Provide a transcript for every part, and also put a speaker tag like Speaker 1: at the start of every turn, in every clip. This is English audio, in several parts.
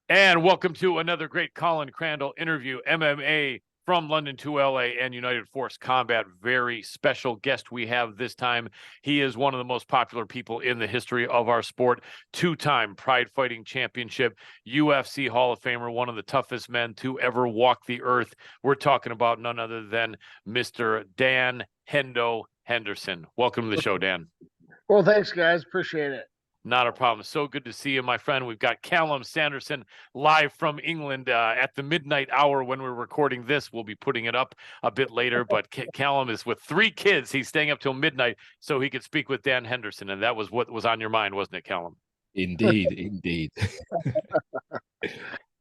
Speaker 1: And welcome to another great Colin Crandall interview, MMA from London to LA and United Force Combat. Very special guest we have this time. He is one of the most popular people in the history of our sport, two-time Pride Fighting Championship, UFC Hall of Famer, one of the toughest men to ever walk the earth. We're talking about none other than Mr. Dan Henderson. Welcome to the show, Dan.
Speaker 2: Well, thanks, guys. Appreciate it.
Speaker 1: Not a problem. So good to see you, my friend. We've got Callum Sanderson live from England at the midnight hour when we're recording this. We'll be putting it up a bit later, but Callum is with 3 kids. He's staying up till midnight so he could speak with Dan Henderson, and that was what was on your mind, wasn't it, Callum?
Speaker 3: Indeed, indeed.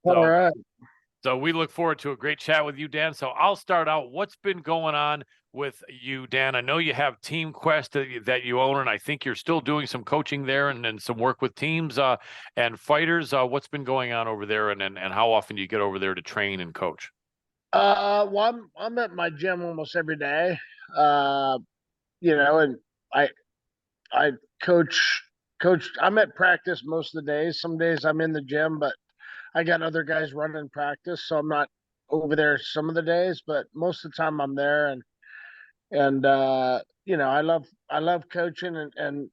Speaker 2: All right.
Speaker 1: So we look forward to a great chat with you, Dan. So I'll start out. What's been going on with you, Dan? I know you have Team Quest that you own, and I think you're still doing some coaching there and some work with teams and fighters. What's been going on over there, and how often do you get over there to train and coach?
Speaker 2: Well, I'm at my gym almost every day. And I coach. I'm at practice most of the days. Some days I'm in the gym, but I got other guys running practice, so I'm not over there some of the days, but most of the time I'm there. And I love coaching and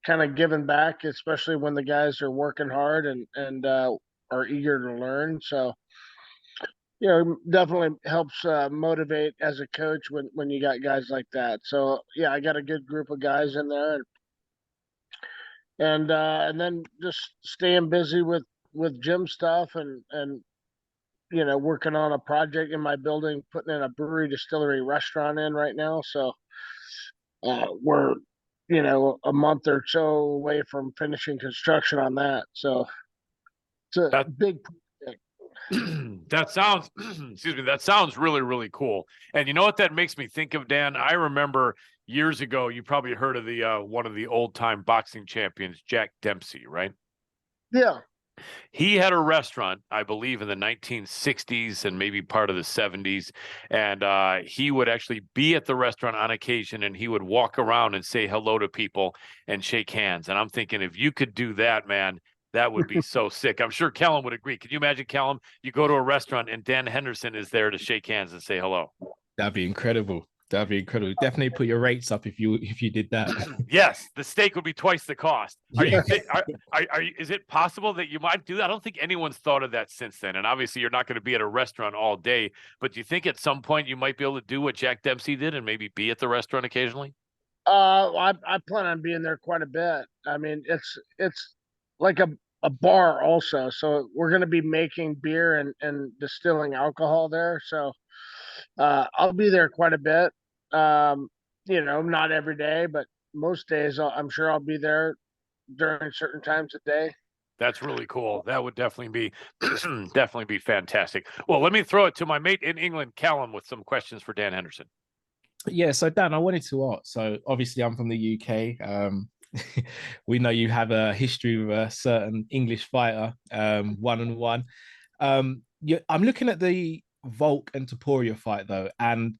Speaker 2: kind of giving back, especially when the guys are working hard and are eager to learn. So definitely helps motivate as a coach when you got guys like that. So yeah, I got a good group of guys in there, and then just staying busy with gym stuff and working on a project in my building, putting in a brewery distillery restaurant in right now. So we're a month or so away from finishing construction on that. So it's a big project.
Speaker 1: That sounds excuse me, that sounds really, really cool. And you know what that makes me think of, Dan? I remember years ago, you probably heard of the one of the old-time boxing champions, Jack Dempsey, right?
Speaker 2: Yeah.
Speaker 1: He had a restaurant, I believe, in the 1960s and maybe part of the 70s. And he would actually be at the restaurant on occasion, and he would walk around and say hello to people and shake hands. And I'm thinking, if you could do that, man, that would be so sick. I'm sure Callum would agree. Can you imagine, Callum, you go to a restaurant and Dan Henderson is there to shake hands and say hello?
Speaker 3: That'd be incredible. That'd be incredible. Definitely put your rates up if you did that.
Speaker 1: Yes, the steak would be twice the cost. Is it possible that you might do that? I don't think anyone's thought of that since then. And obviously, you're not going to be at a restaurant all day. But do you think at some point you might be able to do what Jack Dempsey did and maybe be at the restaurant occasionally?
Speaker 2: I plan on being there quite a bit. I mean, it's like a bar also. So we're going to be making beer and distilling alcohol there. So I'll be there quite a bit. Not every day, but most days I'm sure I'll be there during certain times of day.
Speaker 1: That's really cool. That would definitely be definitely be fantastic. Well, let me throw it to my mate in England, Callum, with some questions for Dan Henderson.
Speaker 3: Yeah, so Dan, I wanted to ask. So obviously I'm from the UK. We know you have a history with a certain English fighter, 1-on-1. I'm looking at the Volk and Topuria fight though, and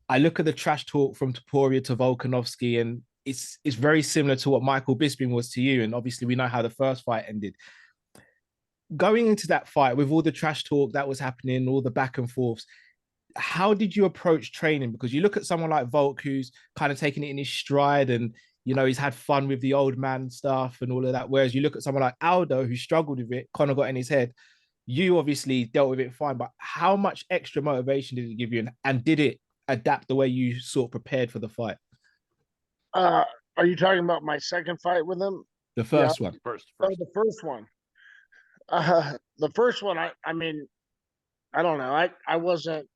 Speaker 3: I look at the trash talk from Topuria to Volkanovski, and it's very similar to what Michael Bisping was to you. And obviously, we know how the first fight ended. Going into that fight with all the trash talk that was happening, all the back and forths, how did you approach training? Because you look at someone like Volk, who's kind of taking it in his stride, and he's had fun with the old man stuff and all of that. Whereas you look at someone like Aldo, who struggled with it, kind of got in his head. You obviously dealt with it fine, but how much extra motivation did it give you, and did it adapt the way you sort of prepared for the fight?
Speaker 2: Are you talking about my second fight with him?
Speaker 3: The first one.
Speaker 1: First.
Speaker 2: Oh, the first one. The first one, I mean, I don't know. I wasn't.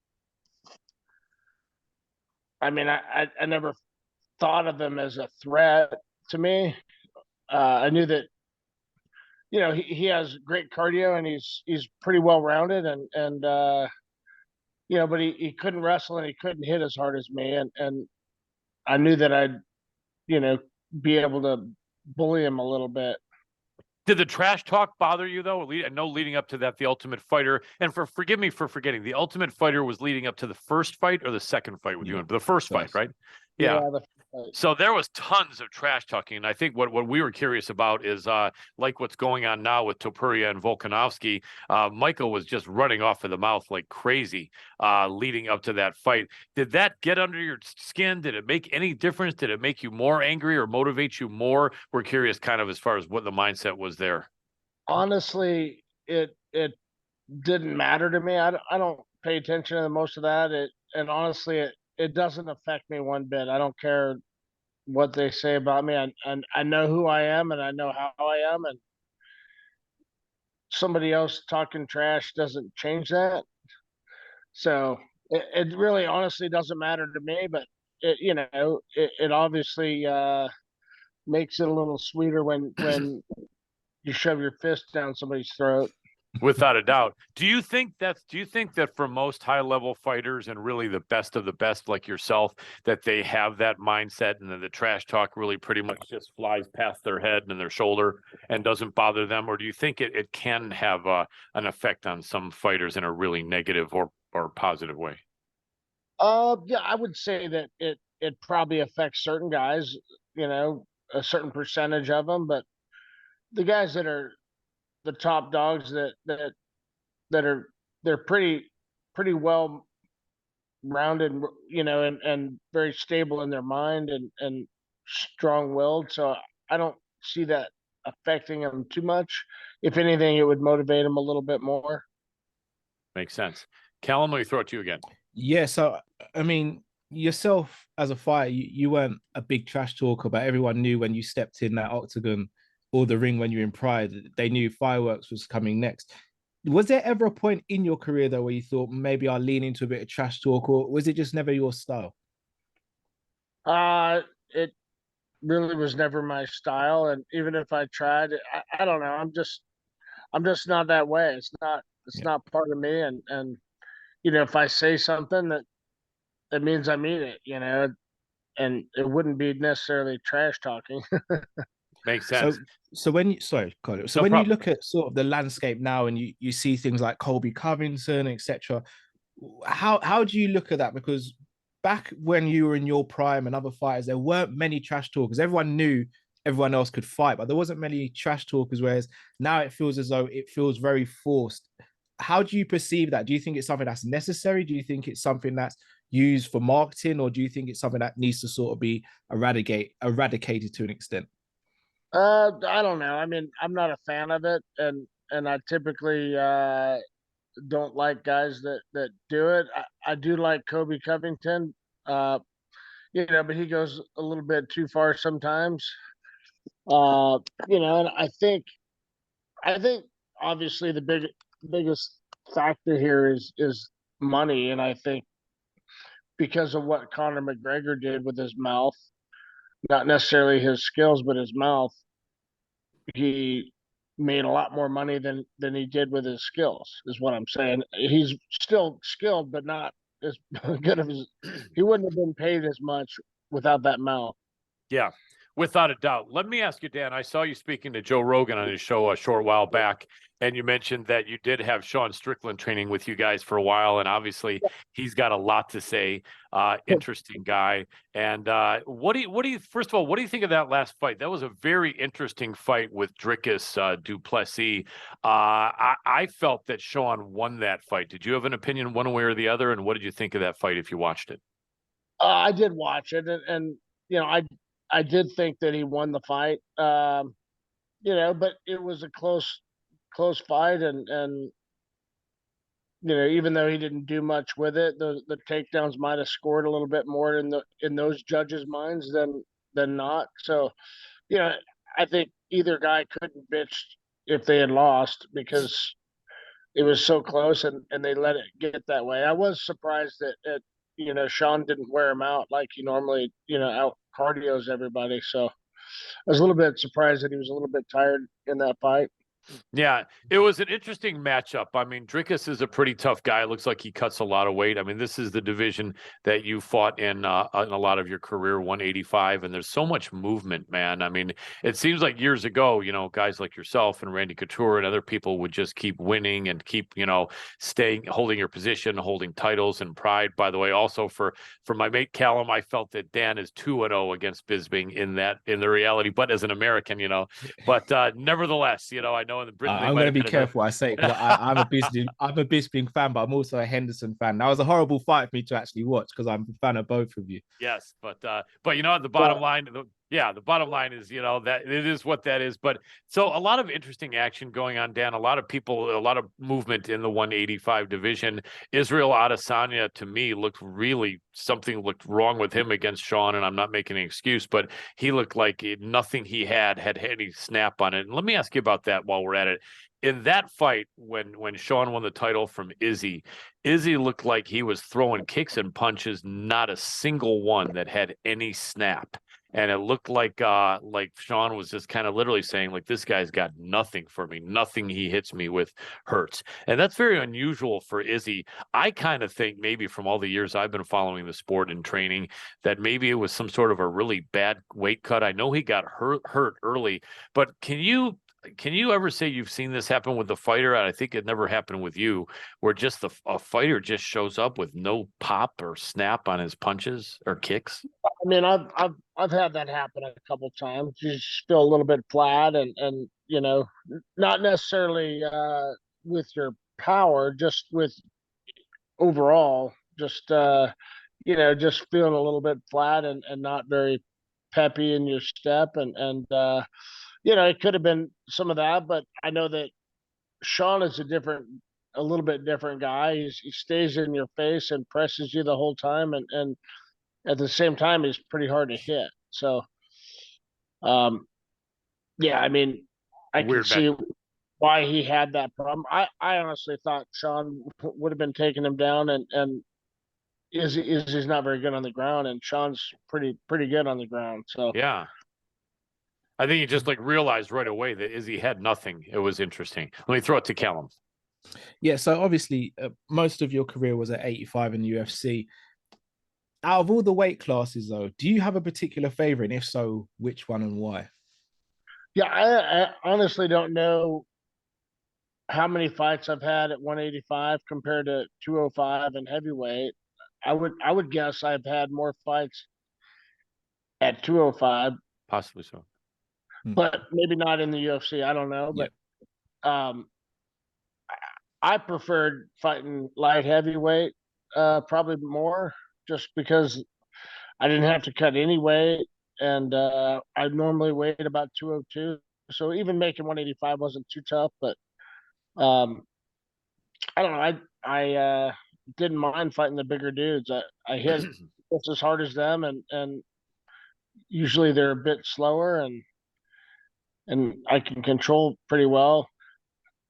Speaker 2: I mean, I never thought of him as a threat to me. I knew that, he has great cardio and he's pretty well rounded and but he couldn't wrestle and he couldn't hit as hard as me, and I knew that I'd be able to bully him a little bit.
Speaker 1: Did the trash talk bother you though? I know leading up to that, the Ultimate Fighter, and forgive me for forgetting, the Ultimate Fighter was leading up to the first fight or the second fight with you, the first fight, right? Yeah. So there was tons of trash talking. And I think what we were curious about is like what's going on now with Topuria and Volkanovski. Michael was just running off of the mouth like crazy leading up to that fight. Did that get under your skin? Did it make any difference? Did it make you more angry or motivate you more? We're curious kind of as far as what the mindset was there.
Speaker 2: Honestly, it didn't matter to me. I don't pay attention to most of that. And honestly, it doesn't affect me one bit. I don't care what they say about me. I know who I am and I know how I am, and somebody else talking trash doesn't change that. So it really honestly doesn't matter to me, but it obviously makes it a little sweeter when you shove your fist down somebody's throat.
Speaker 1: Without a doubt. Do you think that for most high level fighters and really the best of the best like yourself, that they have that mindset and then the trash talk really pretty much just flies past their head and their shoulder and doesn't bother them? Or do you think it can have an effect on some fighters in a really negative or positive way?
Speaker 2: Yeah, I would say that it probably affects certain guys, a certain percentage of them, but the guys that are the top dogs that are they're pretty well rounded, and very stable in their mind and strong willed. So I don't see that affecting them too much. If anything, it would motivate them a little bit more.
Speaker 1: Makes sense. Callum, let me throw it to you again.
Speaker 3: Yeah, so I mean, yourself as a fighter, you weren't a big trash talker, but everyone knew when you stepped in that octagon or the ring when you're in Pride, they knew fireworks was coming next. Was there ever a point in your career though where you thought maybe I'll lean into a bit of trash talk, or was it just never your style?
Speaker 2: It really was never my style, and even if I tried, I don't know. I'm just not that way. It's
Speaker 3: Yeah.
Speaker 2: not part of me, and if I say something that means I mean it, and it wouldn't be necessarily trash talking.
Speaker 1: Makes
Speaker 3: So,
Speaker 1: sense.
Speaker 3: so when you sorry, Colin. So
Speaker 1: No
Speaker 3: when you
Speaker 1: problem.
Speaker 3: look at sort of the landscape now, and you see things like Colby Covington, etc., how do you look at that? Because back when you were in your prime and other fighters, there weren't many trash talkers. Everyone knew everyone else could fight, but there wasn't many trash talkers. Whereas now it feels as though it feels very forced. How do you perceive that? Do you think it's something that's necessary? Do you think it's something that's used for marketing, or do you think it's something that needs to sort of be eradicated to an extent?
Speaker 2: I don't know. I mean, I'm not a fan of it, and I typically don't like guys that do it. I do like Kobe Covington, uh, but he goes a little bit too far sometimes. Uh, and I think obviously the biggest factor here is money, and I think because of what Conor McGregor did with his mouth, not necessarily his skills, but his mouth, he made a lot more money than he did with his skills, is what I'm saying. He's still skilled, but not as good as he wouldn't have been paid as much without that mouth.
Speaker 1: Yeah, without a doubt. Let me ask you, Dan, I saw you speaking to Joe Rogan on his show a short while back, and you mentioned that you did have Sean Strickland training with you guys for a while, and obviously he's got a lot to say. Interesting guy. And first of all, what do you think of that last fight? That was a very interesting fight with Dricus Duplessis. I felt that Sean won that fight. Did you have an opinion one way or the other? And what did you think of that fight if you watched it?
Speaker 2: I did watch it, and I did think that he won the fight. But it was a close fight, and even though he didn't do much with it, the takedowns might have scored a little bit more in those judges' minds than not. So, you know, I think either guy couldn't bitch if they had lost because it was so close and they let it get that way. I was surprised that Sean didn't wear him out like he normally out cardios everybody. So I was a little bit surprised that he was a little bit tired in that fight.
Speaker 1: Yeah, it was an interesting matchup. I mean, Drickus is a pretty tough guy. Looks like he cuts a lot of weight. I mean, this is the division that you fought in a lot of your career, 185, and there's so much movement, man. I mean, it seems like years ago, guys like yourself and Randy Couture and other people would just keep winning and keep, staying, holding your position, holding titles and pride. By the way, also for my mate Callum, I felt that Dan is 2-0 against Bisbing in the reality, but as an American, but nevertheless, I know in Britain they
Speaker 3: I'm
Speaker 1: might
Speaker 3: going to
Speaker 1: have
Speaker 3: be
Speaker 1: been
Speaker 3: careful what I say because I'm a Bisping fan, but I'm also a Henderson fan. That was a horrible fight for me to actually watch because I'm a fan of both of you.
Speaker 1: Yes, but the bottom line, the bottom line is that it is what that is. But so a lot of interesting action going on, Dan. A lot of people, a lot of movement in the 185 division. Israel Adesanya, to me, something looked wrong with him against Sean, and I'm not making an excuse, but he looked like nothing he had any snap on it. And let me ask you about that while we're at it. In that fight, when Sean won the title from Izzy looked like he was throwing kicks and punches, not a single one that had any snap. And it looked like Sean was just kind of literally saying, like, this guy's got nothing for me. Nothing he hits me with hurts. And that's very unusual for Izzy. I kind of think maybe from all the years I've been following the sport and training that maybe it was some sort of a really bad weight cut. I know he got hurt early, but can you ever say you've seen this happen with the fighter? And I think it never happened with you, where just a fighter just shows up with no pop or snap on his punches or kicks.
Speaker 2: I mean, I've had that happen a couple times. You just feel a little bit flat, and not necessarily with your power, just with overall, just just feeling a little bit flat and not very peppy in your step, and it could have been some of that, but I know that Sean is a little bit different guy. He stays in your face and presses you the whole time, and at the same time, he's pretty hard to hit. So, um, yeah, I mean, I can
Speaker 1: Weird back.
Speaker 2: see why he had that problem. I honestly thought Sean would have been taking him down, and Izzy's not very good on the ground, and Sean's pretty good on the ground. So,
Speaker 1: Yeah. I think he just realized right away that Izzy had nothing. It was interesting. Let me throw it to Callum.
Speaker 3: Yeah, so obviously most of your career was at 85 in UFC. Out of all the weight classes, though, do you have a particular favorite? And if so, which one and why?
Speaker 2: yeah, I honestly don't know how many fights I've had at 185 compared to 205 and heavyweight. I would guess I've had more fights at 205,
Speaker 1: Possibly so.
Speaker 2: but maybe not in the UFC. I don't know,
Speaker 3: Yeah.
Speaker 2: but I preferred fighting light heavyweight probably more, just because I didn't have to cut any weight, and I normally weighed about 202. So even making 185 wasn't too tough, but um, I don't know. I didn't mind fighting the bigger dudes. I hit just as hard as them, and usually they're a bit slower, and I can control pretty well.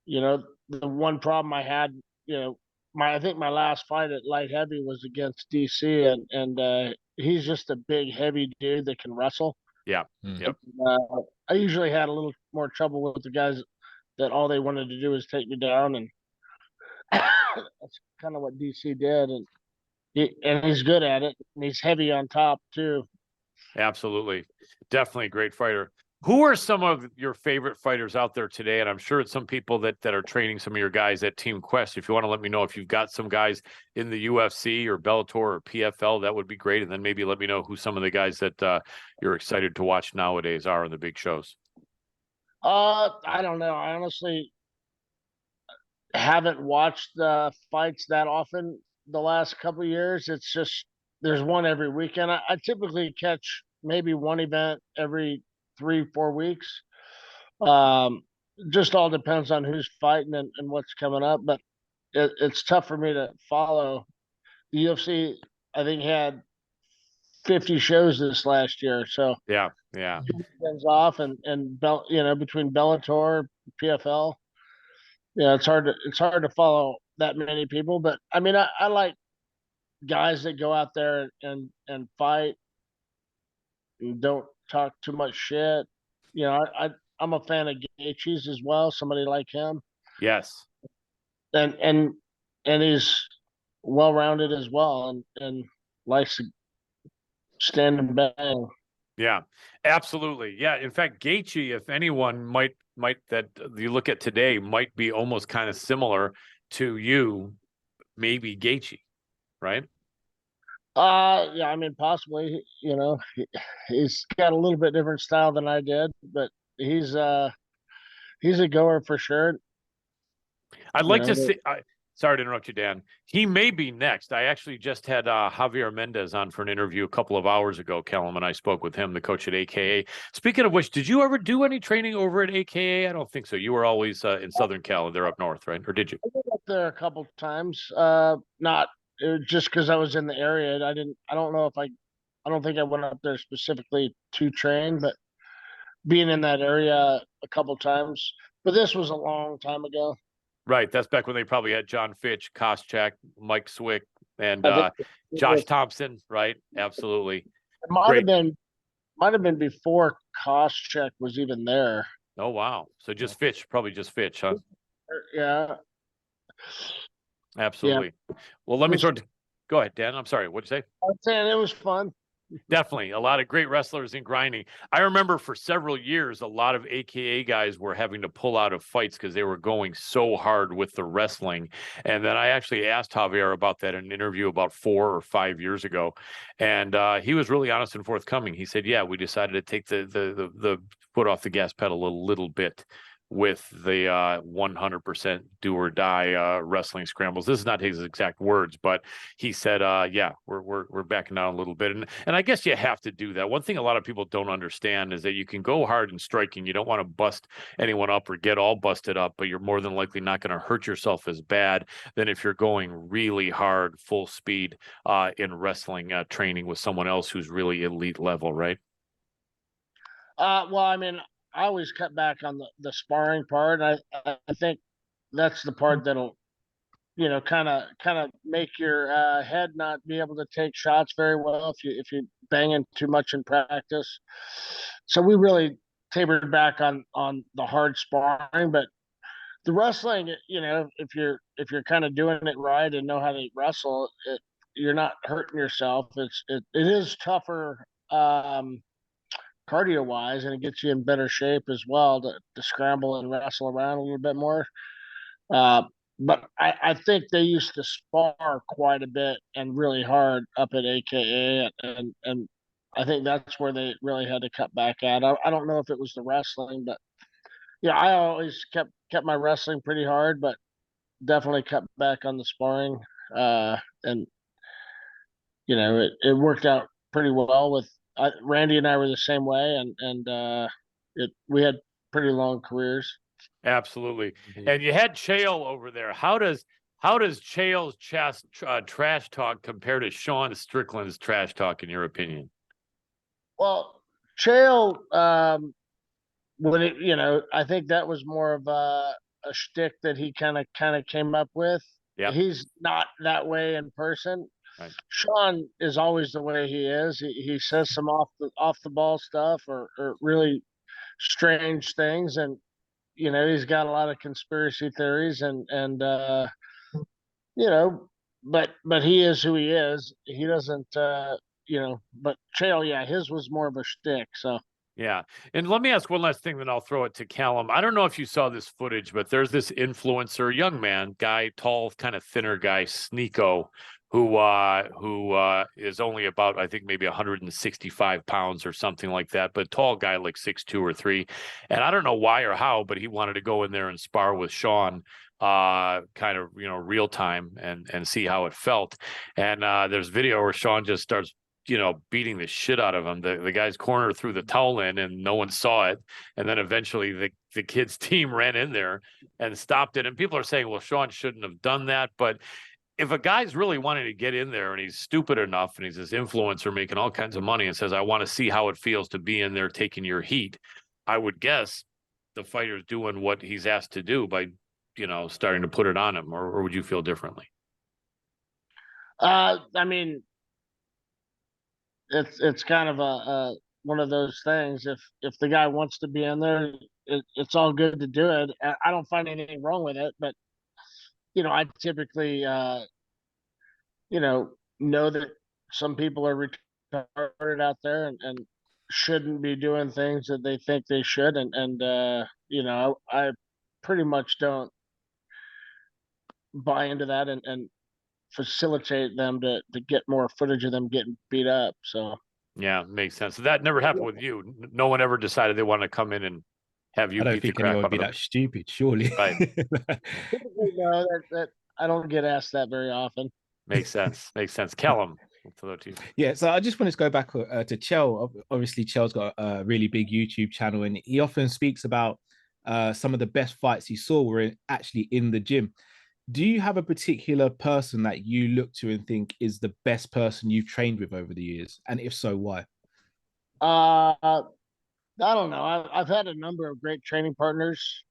Speaker 2: The one problem I had, I think my last fight at light heavy was against DC, and he's just a big heavy dude that can wrestle.
Speaker 1: Yeah. Yep.
Speaker 2: I usually had a little more trouble with the guys that all they wanted to do was take me down, and that's kind of what DC did, and he's good at it, and he's heavy on top too.
Speaker 1: Absolutely. Definitely a great fighter. Who are some of your favorite fighters out there today? And I'm sure it's some people that are training some of your guys at Team Quest. If you want to let me know if you've got some guys in the UFC or Bellator or PFL, that would be great. And then maybe let me know who some of the guys that you're excited to watch nowadays are in the big shows.
Speaker 2: I don't know. I honestly haven't watched the fights that often the last couple of years. It's just there's one every weekend. I typically catch maybe one event every 3-4 weeks. Um, just all depends on who's fighting and what's coming up. But it's tough for me to follow. The UFC, I think, had 50 shows this last year, so
Speaker 1: Yeah.
Speaker 2: ends off and between Bellator, PFL, it's hard to follow that many people. But I mean, I like guys that go out there and fight and don't talk too much shit. I I'm a fan of Gaethje's as well. Somebody like him,
Speaker 1: Yes.
Speaker 2: and and he's well rounded as well, and likes to stand and bang.
Speaker 1: Yeah, absolutely. Yeah. In fact, Gaethje, if anyone might that you look at today, might be almost kind of similar to you, maybe Gaethje, right?
Speaker 2: Yeah, I mean, possibly. He's got a little bit different style than I did, but he's uh he's a goer for sure.
Speaker 1: I'd
Speaker 2: You
Speaker 1: like
Speaker 2: know,
Speaker 1: to see. Sorry to interrupt you, Dan. He may be next. I actually just had Javier Mendez on for an interview a couple of hours ago. Callum and I spoke with him, the coach at AKA. Speaking of which, did you ever do any training over at AKA? I don't think so. You were always in Southern Cal. They're up north, right? Or did you?
Speaker 2: I went up there a couple times. Not just because I was in the area. I didn't. I don't know if I don't think I went up there specifically to train, but being in that area a couple times. But this was a long time ago.
Speaker 1: Right. That's back when they probably had John Fitch, Koscheck, Mike Swick, and
Speaker 2: I think
Speaker 1: Josh
Speaker 2: it
Speaker 1: Thompson. Right. Absolutely.
Speaker 2: might have
Speaker 1: Great.
Speaker 2: been before Koscheck was even there.
Speaker 1: Oh, wow. So just Fitch, probably just Fitch, huh?
Speaker 2: Yeah, yeah.
Speaker 1: Absolutely. Well, let
Speaker 2: It
Speaker 1: me
Speaker 2: was.
Speaker 1: throw it. Go ahead, Dan. I'm sorry. What'd you say?
Speaker 2: I was saying it was fun.
Speaker 1: Definitely a lot of great wrestlers in grinding. I remember for several years, a lot of AKA guys were having to pull out of fights because they were going so hard with the wrestling. And then I actually asked Javier about that in an interview about 4 or 5 years ago. And he was really honest and forthcoming. He said, yeah, we decided to take the foot off the gas pedal a little bit with the 100% do or die wrestling scrambles. This is not his exact words, but he said, yeah, we're backing down a little bit. And I guess you have to do that. One thing a lot of people don't understand is that you can go hard in striking. You don't want to bust anyone up or get all busted up, but you're more than likely not going to hurt yourself as bad than if you're going really hard, full speed in wrestling training with someone else who's really elite level, right?
Speaker 2: Well, I mean, I always cut back on the sparring part. I think that's the part that'll kind of make your head not be able to take shots very well if you banging too much in practice. So we really tapered back on the hard sparring, but the wrestling, if you're kind of doing it right and know how to wrestle, you're not hurting yourself. It is tougher cardio wise, and it gets you in better shape as well to scramble and wrestle around a little bit more. Uh, but I think they used to spar quite a bit and really hard up at AKA, and I think that's where they really had to cut back at. I don't know if it was the wrestling, but yeah, I always kept my wrestling pretty hard, but definitely cut back on the sparring. And it worked out pretty well with Randy and I were the same way, and we had pretty long careers.
Speaker 1: Absolutely.
Speaker 3: Mhm.
Speaker 1: And you had Chael over there. How does Chael's trash talk compare to Sean Strickland's trash talk, in your opinion?
Speaker 2: Well, Chael, when I think that was more of a shtick that he kind of came up with.
Speaker 1: Yeah.
Speaker 2: He's not that way in person.
Speaker 1: Right.
Speaker 2: Sean is always the way he is. He says some off the ball stuff or really strange things, and he's got a lot of conspiracy theories, and you know, but he is who he is. He doesn't, But Chael, yeah, his was more of a shtick. So
Speaker 1: Yeah. And let me ask one last thing, then I'll throw it to Callum. I don't know if you saw this footage, but there's this influencer, young man, guy, tall, kind of thinner guy, Sneeko, who is only about, I think, maybe 165 pounds or something like that, but tall guy, like 6'2" or 3. And I don't know why or how, but he wanted to go in there and spar with Sean kind of real time and see how it felt. And there's video where Sean just starts beating the shit out of him. The guy's corner threw the towel in and no one saw it. And then eventually the kid's team ran in there and stopped it. And people are saying, well, Sean shouldn't have done that. But if a guy's really wanting to get in there and he's stupid enough and he's this influencer making all kinds of money and says, I want to see how it feels to be in there taking your heat, I would guess the fighter's doing what he's asked to do by, starting to put it on him, or would you feel differently?
Speaker 2: I mean, it's kind of a one of those things. If the guy wants to be in there, it's all good to do it. I don't find anything wrong with it, but I typically know that some people are retarded out there and shouldn't be doing things that they think they should, I pretty much don't buy into that and facilitate them to get more footage of them getting beat up. So
Speaker 1: Yeah, makes sense. So that never happened with you. No one ever decided they wanted to come in and have you
Speaker 3: I don't
Speaker 1: beat the
Speaker 3: think anyone
Speaker 1: crap
Speaker 3: would
Speaker 1: out
Speaker 3: be
Speaker 1: of them.
Speaker 3: that stupid, surely.
Speaker 1: Right.
Speaker 2: typically, no, that I don't get asked that very often.
Speaker 1: Makes sense. Makes sense. Callum, we'll throw it to you.
Speaker 3: Yeah, so I just wanted to go back to Chell. Obviously, Chell's got a really big YouTube channel, and he often speaks about some of the best fights he saw were actually in the gym. Do you have a particular person that you look to and think is the best person you've trained with over the years? And if so, why?
Speaker 2: I don't know. I've had a number of great training partners.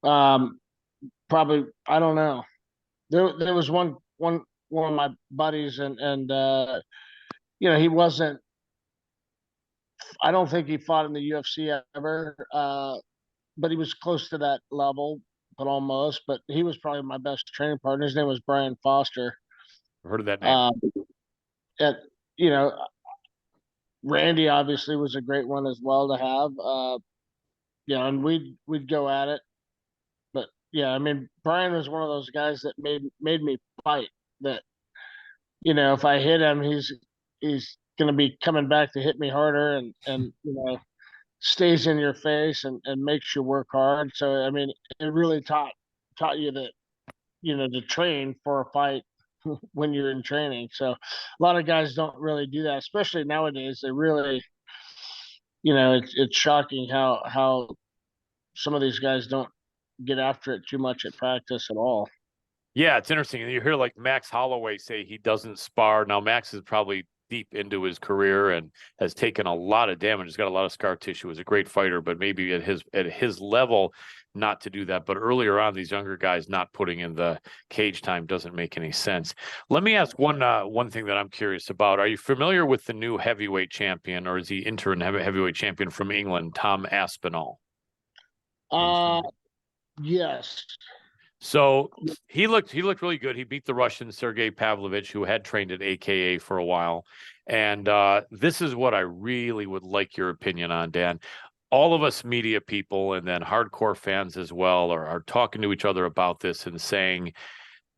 Speaker 2: Probably I don't know. There was one of my buddies, and he wasn't. I don't think he fought in the UFC ever, but he was close to that level, but almost. But he was probably my best training partner. His name was Brian Foster.
Speaker 1: I've heard of that name.
Speaker 2: And you know, Randy obviously was a great one as well to have. And we'd go at it. But yeah, I mean, Brian was one of those guys that made me fight. That if I hit him, he's going to be coming back to hit me harder, and stays in your face and makes you work hard. So I mean, it really taught you that to train for a fight when you're in training. So a lot of guys don't really do that, especially nowadays. They really, it's shocking how some of these guys don't get after it too much at practice at all.
Speaker 1: Yeah, it's interesting. You hear like Max Holloway say he doesn't spar. Now, Max is probably deep into his career and has taken a lot of damage. He's got a lot of scar tissue. He's a great fighter, but maybe at his level, not to do that. But earlier on, these younger guys not putting in the cage time doesn't make any sense. Let me ask one thing that I'm curious about. Are you familiar with the new heavyweight champion, or is he interim heavyweight champion from England, Tom Aspinall?
Speaker 2: Yes.
Speaker 1: So he looked really good. He beat the Russian Sergey Pavlovich, who had trained at AKA for a while. And this is what I really would like your opinion on, Dan. All of us media people and then hardcore fans as well are talking to each other about this and saying,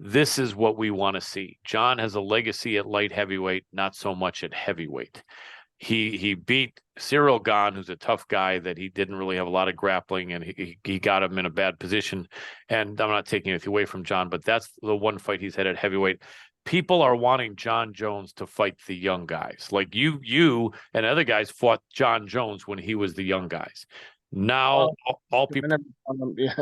Speaker 1: this is what we want to see. John has a legacy at light heavyweight, not so much at heavyweight. He beat Cyril Gahn, who's a tough guy that he didn't really have a lot of grappling, and he got him in a bad position. And I'm not taking anything away from John, but that's the one fight he's had at heavyweight. People are wanting John Jones to fight the young guys. Like you and other guys fought John Jones when he was the young guys. Now all people.
Speaker 2: Yeah.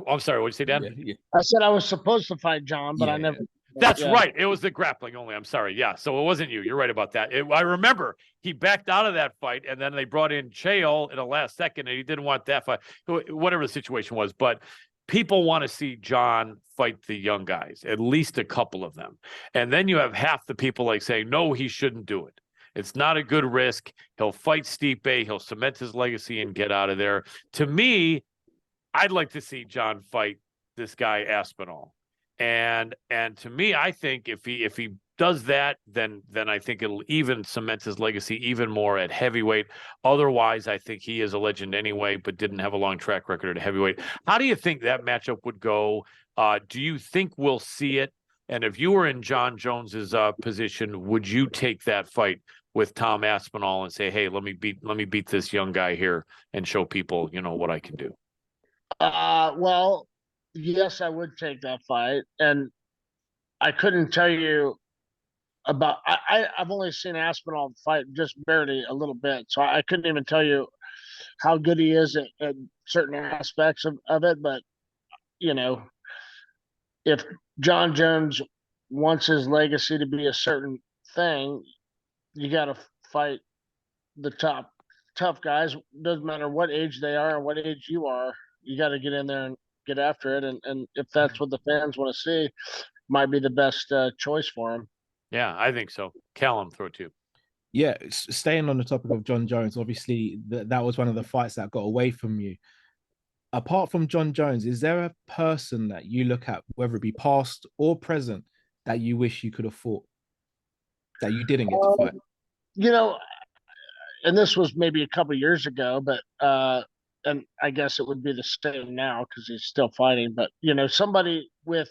Speaker 1: I'm sorry. What did you say, Dan?
Speaker 3: Yeah.
Speaker 2: I said I was supposed to fight John, but I never.
Speaker 1: That's right. It was the grappling only. I'm sorry. Yeah. So it wasn't you. You're right about that. I remember he backed out of that fight, and then they brought in Chael in the last second, and he didn't want that fight, whatever the situation was. But people want to see John fight the young guys, at least a couple of them. And then you have half the people like saying, no, he shouldn't do it. It's not a good risk. He'll fight Stipe. He'll cement his legacy and get out of there. To me, I'd like to see John fight this guy Aspinall. And to me, I think if he does that, then I think it'll even cement his legacy even more at heavyweight. Otherwise, I think he is a legend anyway, but didn't have a long track record at heavyweight. How do you think that matchup would go? Do you think we'll see it? And if you were in John Jones's position, would you take that fight with Tom Aspinall and say, hey, let me beat this young guy here and show people, what I can do?
Speaker 2: Well, yes, I would take that fight, and I couldn't tell you about. I've only seen Aspinall fight just barely a little bit, so I couldn't even tell you how good he is at certain aspects of it. But if John Jones wants his legacy to be a certain thing, you got to fight the tough guys. Doesn't matter what age they are or what age you are. You got to get in there and get after it. And if that's what the fans want to see, might be the best choice for him.
Speaker 1: Yeah, I think so. Callum, throw it to you.
Speaker 3: Yeah, staying on the topic of John Jones, obviously that was one of the fights that got away from you. Apart from John Jones, is there a person that you look at, whether it be past or present, that you wish you could have fought that you didn't get to fight?
Speaker 2: You know, and this was maybe a couple years ago, but and I guess it would be the same now because he's still fighting. But somebody with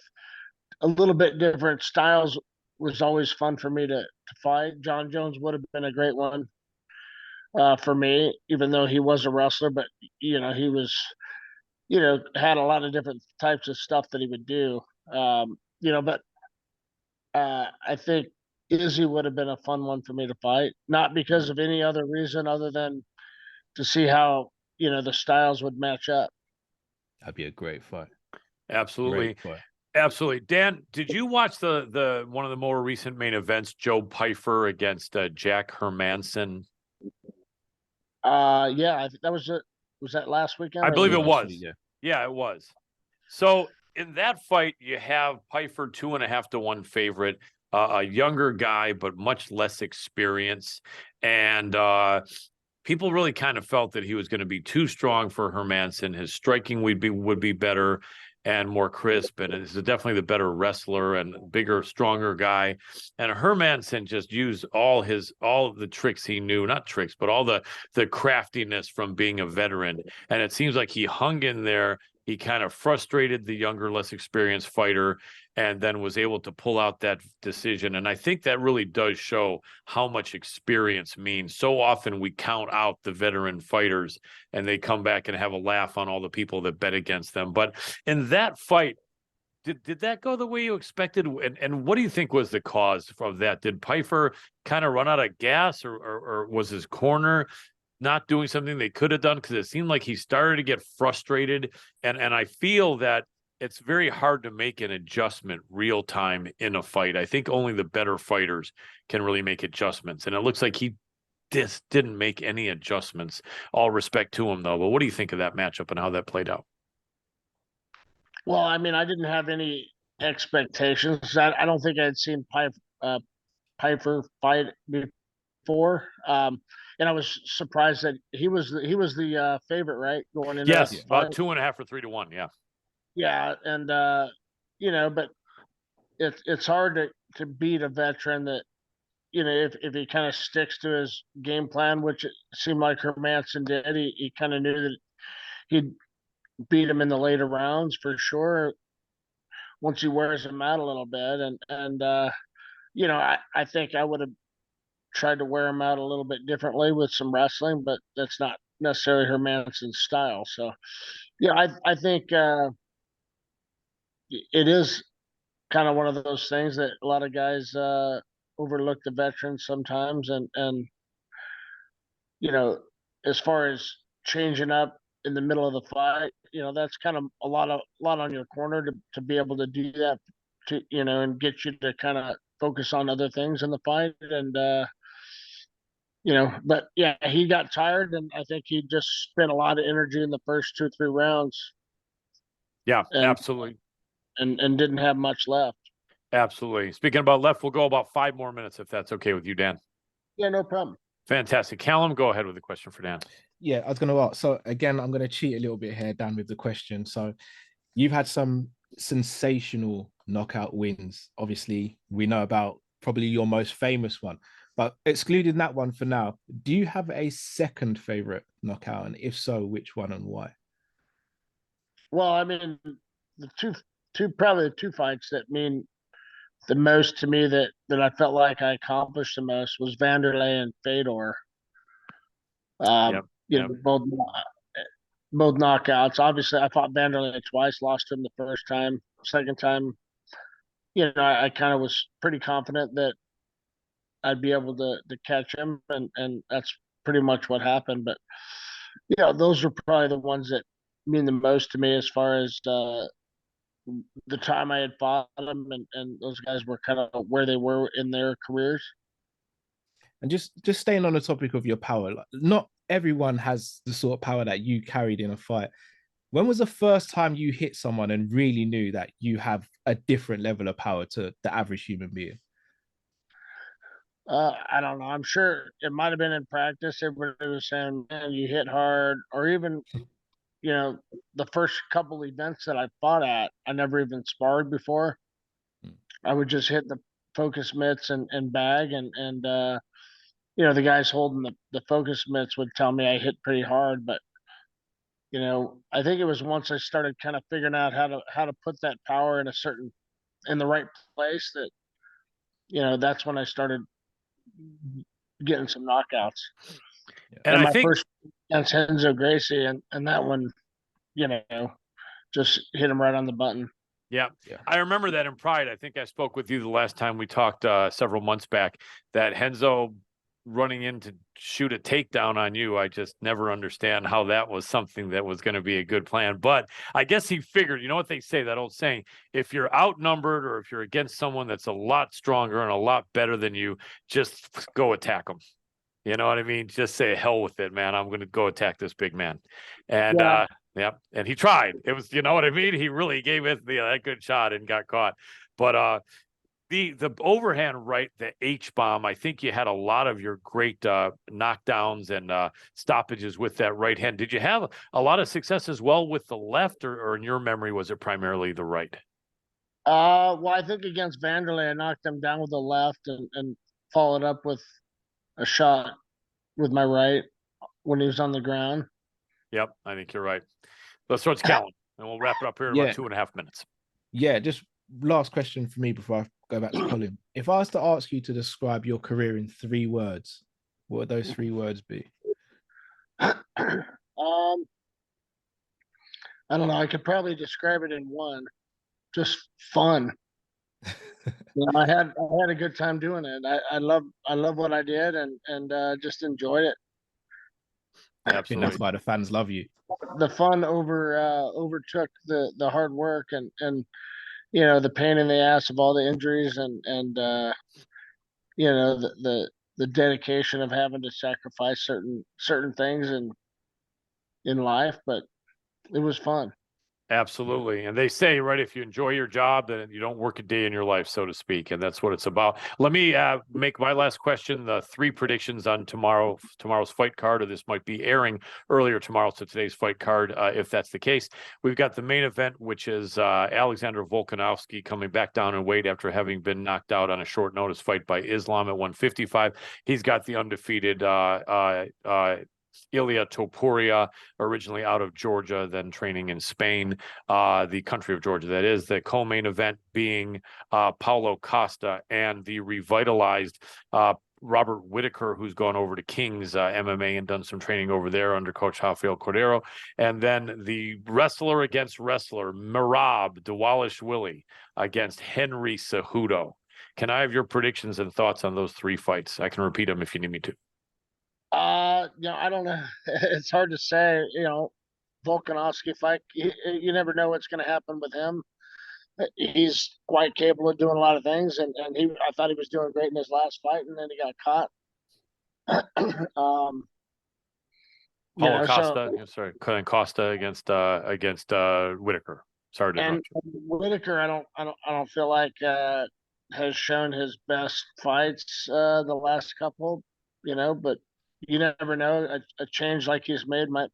Speaker 2: a little bit different styles was always fun for me to fight. John Jones would have been a great one for me, even though he was a wrestler. But he was had a lot of different types of stuff that he would do. But I think Izzy would have been a fun one for me to fight, not because of any other reason other than to see how the styles would match up.
Speaker 3: That'd be a great fight.
Speaker 1: Absolutely.
Speaker 3: Great fight.
Speaker 1: Absolutely. Dan, did you watch the one of the more recent main events, Joe Pyfer against Jack Hermanson?
Speaker 2: Yeah, I think that was that last weekend?
Speaker 1: I believe it was.
Speaker 3: Week, yeah.
Speaker 1: Yeah, it was. So in that fight, you have Pyfer 2.5-1 favorite, a younger guy, but much less experience. And people really kind of felt that he was going to be too strong for Hermanson. His striking would be better and more crisp, and is definitely the better wrestler and bigger, stronger guy. And Hermanson just used all of the tricks he knew, not tricks, but all the craftiness from being a veteran. And it seems like he hung in there. He kind of frustrated the younger, less experienced fighter, and then was able to pull out that decision. And I think that really does show how much experience means. So often we count out the veteran fighters and they come back and have a laugh on all the people that bet against them. But in that fight, did that go the way you expected? And what do you think was the cause of that? Did Pyfer kind of run out of gas, or was his corner not doing something they could have done? Because it seemed like he started to get frustrated. And I feel that it's very hard to make an adjustment real time in a fight. I think only the better fighters can really make adjustments. And it looks like he just didn't make any adjustments. All respect to him, though. But what do you think of that matchup and how that played out?
Speaker 2: Well, I mean, I didn't have any expectations. I don't think I'd seen Pyfer fight before. And I was surprised that he was the favorite, right, going into that
Speaker 1: Yes, about
Speaker 2: fight.
Speaker 1: 2.5 or 3-1. Yeah.
Speaker 2: Yeah, and but it's hard to beat a veteran that if he kind of sticks to his game plan, which it seemed like Hermanson did. He kind of knew that he'd beat him in the later rounds for sure once he wears him out a little bit, and I think I would have tried to wear him out a little bit differently with some wrestling, but that's not necessarily Hermanson's style. So yeah, I think it is kind of one of those things that a lot of guys overlook the veterans sometimes, and you know, as far as changing up in the middle of the fight, that's kind of a lot on your corner to be able to do that and get you to kind of focus on other things in the fight. And but yeah, he got tired, and I think he just spent a lot of energy in the first 2 3 rounds,
Speaker 1: Yeah,
Speaker 2: and
Speaker 1: absolutely.
Speaker 2: and didn't have much left.
Speaker 1: Absolutely. Speaking about left, we'll go about 5 more minutes if that's okay with you, Dan.
Speaker 2: Yeah, no problem.
Speaker 1: Fantastic. Callum, go ahead with the question for Dan.
Speaker 3: Yeah, I was going to ask. So again, I'm going to cheat a little bit here, Dan, with the question. So you've had some sensational knockout wins. Obviously, we know about probably your most famous one, but excluding that one for now, do you have a second favorite knockout? And if so, which one and why?
Speaker 2: Well, I mean, the probably the two fights that mean the most to me that I felt like I accomplished the most was Vanderlei and Fedor.
Speaker 1: Yep.
Speaker 2: Both knockouts. Obviously, I fought Vanderlei twice, lost to him the first time. Second time, I kind of was pretty confident that I'd be able to catch him, and that's pretty much what happened. But those are probably the ones that mean the most to me as far as the time I had fought him, and those guys were kind of where they were in their careers.
Speaker 3: And just staying on the topic of your power, like, not everyone has the sort of power that you carried in a fight. When was the first time you hit someone and really knew that you have a different level of power to the average human being?
Speaker 2: I don't know. I'm sure it might have been in practice. Everybody was saying, "Man, you hit hard," or even the first couple events that I fought at, I never even sparred before.
Speaker 3: Mm.
Speaker 2: I would just hit the focus mitts and bag, and the guys holding the focus mitts would tell me I hit pretty hard, but I think it was once I started kind of figuring out how to put that power in the right place that that's when I started getting some knockouts.
Speaker 1: And
Speaker 2: And
Speaker 1: I
Speaker 2: my
Speaker 1: think
Speaker 2: first against Henzo Gracie, and that one, you know, just hit him right on the button.
Speaker 1: Yeah.
Speaker 3: Yeah.
Speaker 1: I remember that in Pride. I think I spoke with you the last time we talked several months back, that Henzo running in to shoot a takedown on you. I just never understand how that was something that was going to be a good plan. But I guess he figured, you know what they say, that old saying, if you're outnumbered or if you're against someone that's a lot stronger and a lot better than you, just go attack them. You know what I mean? Just say hell with it, man. I'm going to go attack this big man. And
Speaker 2: Yeah.
Speaker 1: yeah, and he tried. It was, you know what I mean? He really gave it that good shot and got caught. But the overhand right, the H bomb, I think you had a lot of your great knockdowns and stoppages with that right hand. Did you have a lot of success as well with the left, or in your memory was it primarily the right?
Speaker 2: Well, I think against Vanderlei, I knocked him down with the left and followed up with a shot with my right when he was on the ground.
Speaker 1: Yep, I think you're right. Let's start counting, and we'll wrap it up here in about 2.5 minutes.
Speaker 3: Yeah, just last question for me before I go back to Colin. If I was to ask you to describe your career in 3 words, what would those 3 words be?
Speaker 2: I don't know. I could probably describe it in one. Just fun. I had a good time doing it. I love what I did and just enjoyed it.
Speaker 3: I think that's
Speaker 1: Absolutely.
Speaker 3: why the fans love you.
Speaker 2: The fun overtook the hard work and the pain in the ass of all the injuries and the dedication of having to sacrifice certain things in life, but it was fun.
Speaker 1: Absolutely. And they say, right, if you enjoy your job, then you don't work a day in your life, so to speak. And that's what it's about. Let me make my last question, the 3 predictions on tomorrow's fight card, or this might be airing earlier tomorrow. So today's fight card, if that's the case. We've got the main event, which is Alexander Volkanovski coming back down in weight after having been knocked out on a short notice fight by Islam at 155. He's got the undefeated Ilia Topuria, originally out of Georgia, then training in Spain, the country of Georgia, that is. The co-main event being Paulo Costa and the revitalized Robert Whitaker, who's gone over to King's MMA and done some training over there under coach Rafael Cordero. And then the wrestler against wrestler, Merab Dvalishvili against Henry Cejudo. Can I have your predictions and thoughts on those 3 fights? I can repeat them if you need me to.
Speaker 2: I don't know. It's hard to say. Volkanovski fight. You never know what's going to happen with him. He's quite capable of doing a lot of things, and I thought he was doing great in his last fight, and then he got caught.
Speaker 1: Paulo Costa, sorry, Costa against Whitaker. Sorry to interrupt you.
Speaker 2: Whitaker, I don't feel like has shown his best fights the last couple. But you never know. A change like he's made might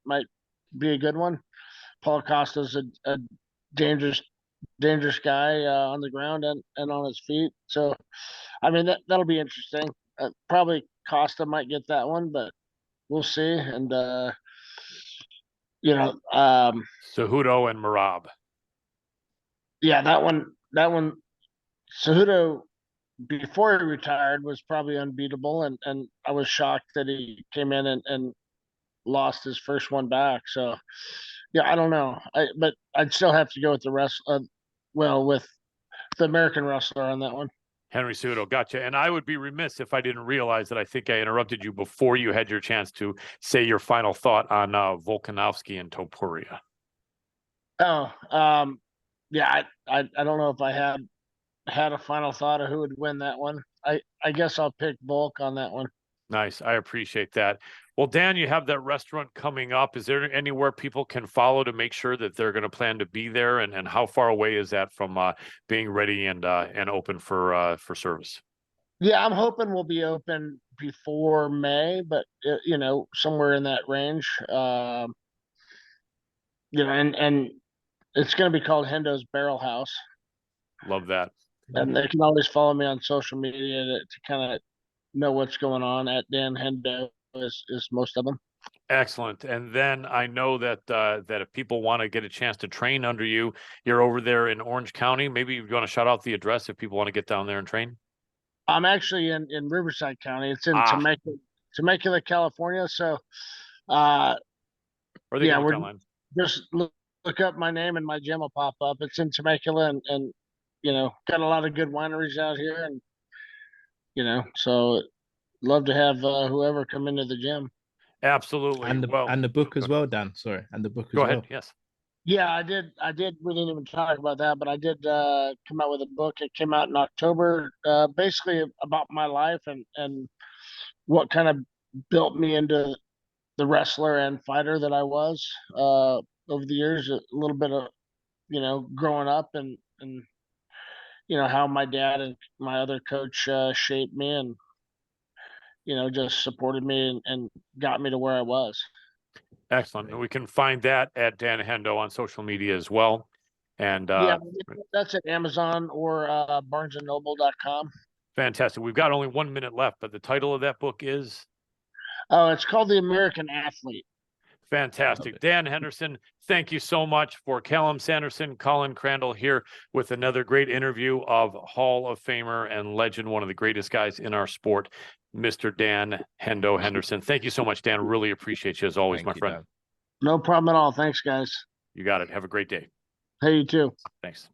Speaker 2: be a good one. Paul Costa's a dangerous guy on the ground and on his feet. So, I mean, that'll be interesting. Probably Costa might get that one, but we'll see. And
Speaker 1: Cejudo and Merab.
Speaker 2: Yeah, that one. Cejudo, before he retired, was probably unbeatable, and I was shocked that he came in and lost his first one back. So, yeah, I don't know. But I'd still have to go with with the American wrestler on that one.
Speaker 1: Henry Cejudo, gotcha. And I would be remiss if I didn't realize that I think I interrupted you before you had your chance to say your final thought on Volkanovski and Topuria.
Speaker 2: Oh, yeah, I don't know if I had a final thought of who would win that one. I guess I'll pick Volk on that one.
Speaker 1: Nice. I appreciate that. Well, Dan, you have that restaurant coming up. Is there anywhere people can follow to make sure that they're going to plan to be there? And how far away is that from being ready and open for service?
Speaker 2: Yeah, I'm hoping we'll be open before May, but you know, somewhere in that range. You know, and it's going to be called Hendo's Barrel House,
Speaker 1: Love that.
Speaker 2: and they can always follow me on social media to kind of know what's going on. At Dan Hendo is most of them.
Speaker 1: Excellent. And then I know that that if people want to get a chance to train under you, you're over there in Orange County. Maybe you want to shout out the address if people want to get down there and train.
Speaker 2: I'm actually in Riverside County. It's in
Speaker 1: Ah,
Speaker 2: Temecula, California. So, uh,
Speaker 1: or they can
Speaker 2: yeah,
Speaker 1: look
Speaker 2: we're
Speaker 1: online.
Speaker 2: just look up my name and my gym will pop up. It's in Temecula, and you know, got a lot of good wineries out here, and you know, so love to have whoever come into the gym.
Speaker 1: Absolutely. Well,
Speaker 3: And the book as well, Dan. Sorry, and the book as
Speaker 1: go ahead.
Speaker 3: well.
Speaker 1: Yes.
Speaker 2: Yeah, I did. We didn't even talk about that, but I did come out with a book. It came out in October, basically about my life and what kind of built me into the wrestler and fighter that I was over the years. A little bit of, you know, growing up and you know how my dad and my other coach shaped me and you know just supported me and got me to where I was.
Speaker 1: Excellent. And we can find that at Dan Hendo on social media as well. And
Speaker 2: Yeah, that's at Amazon or BarnesandNoble.com.
Speaker 1: fantastic. We've got only 1 minute left, but the title of that book is
Speaker 2: Oh, it's called The American Athlete.
Speaker 1: fantastic. Dan Henderson, thank you so much. For Callum Sanderson, Colin Crandall here with another great interview of Hall of Famer and legend, one of the greatest guys in our sport, Mr. Dan Hendo Henderson. Thank you so much, Dan. Really appreciate you as always,
Speaker 3: Thank
Speaker 1: my
Speaker 3: you,
Speaker 1: friend.
Speaker 3: Dan.
Speaker 2: No problem at all. Thanks, guys.
Speaker 1: You got it. Have a great day.
Speaker 2: Hey, you too.
Speaker 1: Thanks.